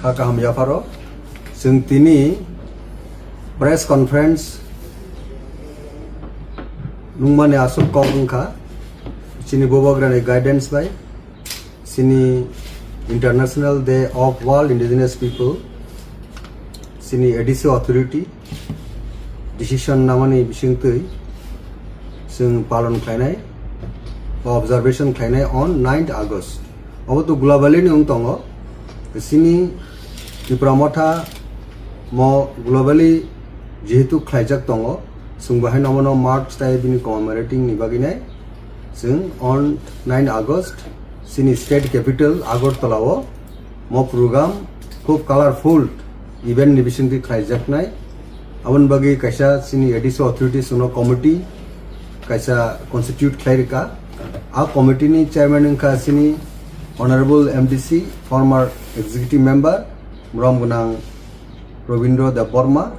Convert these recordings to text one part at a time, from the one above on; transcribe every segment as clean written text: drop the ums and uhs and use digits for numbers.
Kakaham Yafaro, Sing Tini press conference Nungmane Asuk Kogungka, Sini Bobograne guidance by Sini International Day of World Indigenous People, Sini ADC Authority, Decision Namani Bishingtui, Sing Palon Klainai, Observation Klainai on 9th August. Over to globally Nungtongo, Sini Pramotha Mo globally Jitu Klajak Tongo, Sung Bahan Nomono March Taibini commemorating Nibagine, Sing on 9 August, Sini State Capital Agartala, Mo program, खूब colorful event Nibishinti Klajak Nai, Avan Bagi Kasha Sini ADC Authority Suno Committee, Kasha Constitute Clarika, A committee ni chairman Nka Sini Honorable MDC, former executive member, Muram Gunang Robindro Da Burma,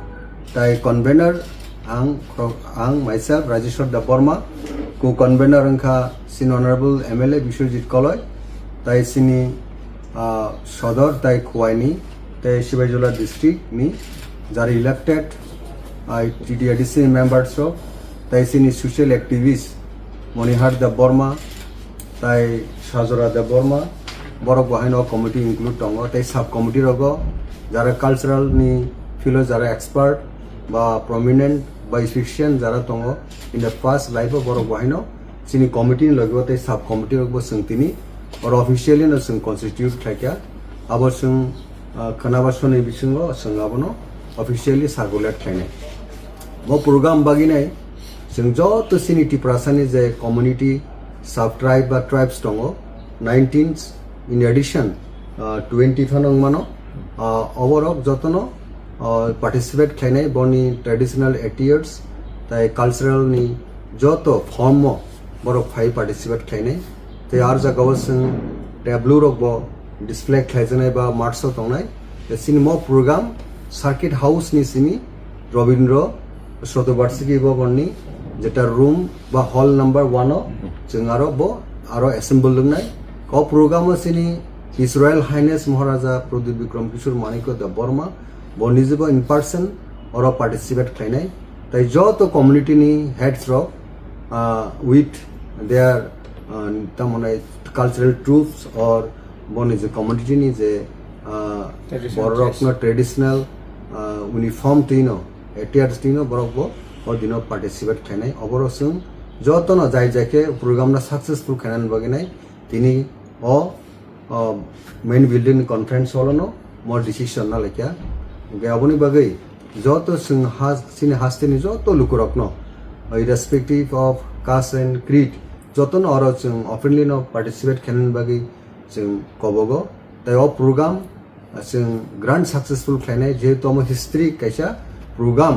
Tai convener ang myself Rajeshwar Da Burma, co-convener Nka Sin Honorable MLA Bishwajit Koloy, Tai Sini Sodor Tai Kuwaini, Tai Shivajola district ni, Jari elected TTADC members of, Tai Sini social activists, Monihar Da Burma, Tai Shazora Da Burma, Borok Bahino committee include Tongo, Tai subcommittee Rogo, Jara cultural ni philo Jara expert, ba prominent by fiction Jara Tongo, in the past life of Borok Bahino, Sini committee Logo, Tai subcommittee Rogo Sungtini, or officially no Sung constitute Klakya, Abo Sung Kanabasone Bisungo, Sungabono, officially circulate Klane. Mo program Bagine, Sung Jo to Sini Tiprasan is a community sub-tribe বা tribes tongo 19th in addition 20th mano overall jotono participate khainai boni traditional attires tai cultural ni joto form borok phai participate khainai te arja gawasung tableau rok bo display khaijane ba marso tongnai the cinema program circuit house ni sini Robindro শতবার্ষিকী Borni যেটা room বা হল number 1 जों आरो assemble लोंनाय क programme सिनी his royal highness Maharaja Pradeep Vikram Kishore Manikya Debbarma बनिजबो in person और पार्टिसिपेट खाइनाय ताइ जतो कम्युनिटी नि हेड्स रो विथ देयर तमने कल्चरल ट्रूप्स और बनिज कम्युनिटी नि जे बरकनो ट्रेडिशनल यूनिफॉर्म तिनो एटियार्स तिनो बरकबो और दिनो पार्टिसिपेट खाइनाय अबरसुं যতনো যাই যাকে প্রোগ্রামটা সাকসেসফুল খানান বাগিনাই তিনি মেইন বিল্ডিং কনফারেন্স হলনো মোর ডিসিশন না লেখা গাবনি বাগৈ যত সিনি হাস্তিনি যত লুকুরকনো irrespective of caste and creed যতনো আর जों অফেনলি নো পার্টিসিপেট খানান বাগৈ जों কবগো তাই প্রোগ্রাম जों গ্র্যান্ড সাকসেসফুল খানাই যেহেতু আমার হিস্ট্রি কাইসা programme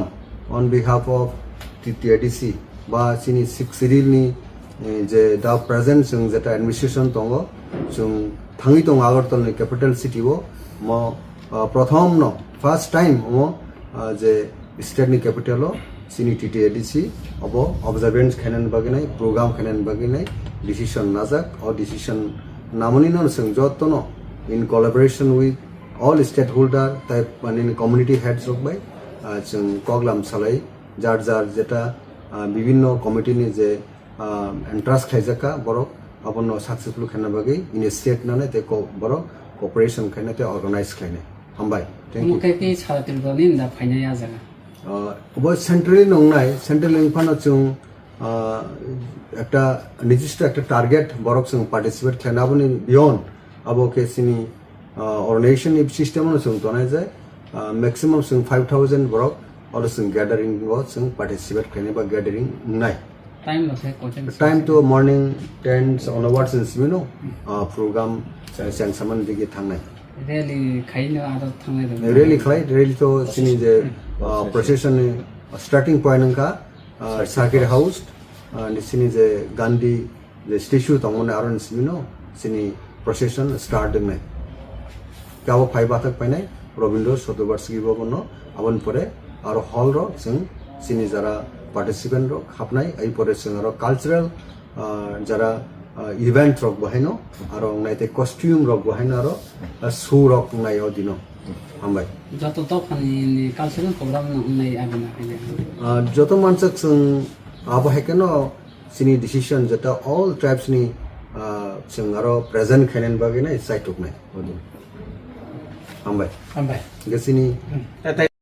on behalf of TTRDC বা চিনি 6 সিরিল नि जे दा प्रेजेंट जों जेटा एडमिनिस्ट्रेशन दङ जों थाङै दङ आगरतलानि कैपिटल सिटी वो म प्रथम न फर्स्ट टाइम म जे स्टेटनि कैपिटल सिनी टीटीएडीसी अब ऑब्जर्वेंस खानन बगिनाय प्रोग्राम खानन बगिनाय डिसीजन नाजाक और डिसीजन नामनि न जों जतनो in collaboration with all state holder type माने कम्युनिटी हेड्स रकबाय जों कगलाम सालाय जार जार जेटा বিভিন্ন কমিটি নি যে এন্ট্রান্স খাইজাকা বড় আপন সাকসেসফুল খানা বাগै ইনিশিয়েট নানে তে বড় কোঅপারেশন খাইনা তে অর্গানাইজ খাইনা হামবাই থ্যাংক ইউ মুকে ছাত্র বনি না ফাইনায়া জায়গা অব সেন্ট্রালি নংনাই সেন্ট্রাল ইনফানো जों একটা নির্দিষ্ট একটা টার্গেট বড় जों পার্টিসিপেট খাইনা বনি বিয়ন্ড আবকে সিনি অর্গানাইজেশন সিস্টেম নো जों তনাই যায় ম্যাক্সিমাম जों 5000 বড় और जों गैदरिंग वो जों पार्टिसिपेट खाने बा गैदरिंग नाय टाइम तो morning 10 onwards you know program sang saman digi thangnai really खाइनो आरो थांनाय really खाइ really तो सिनि जे procession starting point का circuit house सिनि जे गांधी जे स्टेच्यू तंगने आरो you know सिनि procession start नाय गाव 5 बातक पाइनाय रविन्द्र शतबार्षिकी भवन आवन परे और हल रो जों सिनि जरा पार्टिसिपेंट रो हाबनाय এই পরে जों आरो कालचारल जरा event rok bahai no aro naite costume rok bahai no aro show rok nai odino hambai যত তখনই কালচারাল প্রোগ্রাম নাই আগে না খাইলে joto mansak sung abo hekeno sini decision jeta all tribes ni sung aro present khainen bagina site tok nai odin hambai আমবাই gesini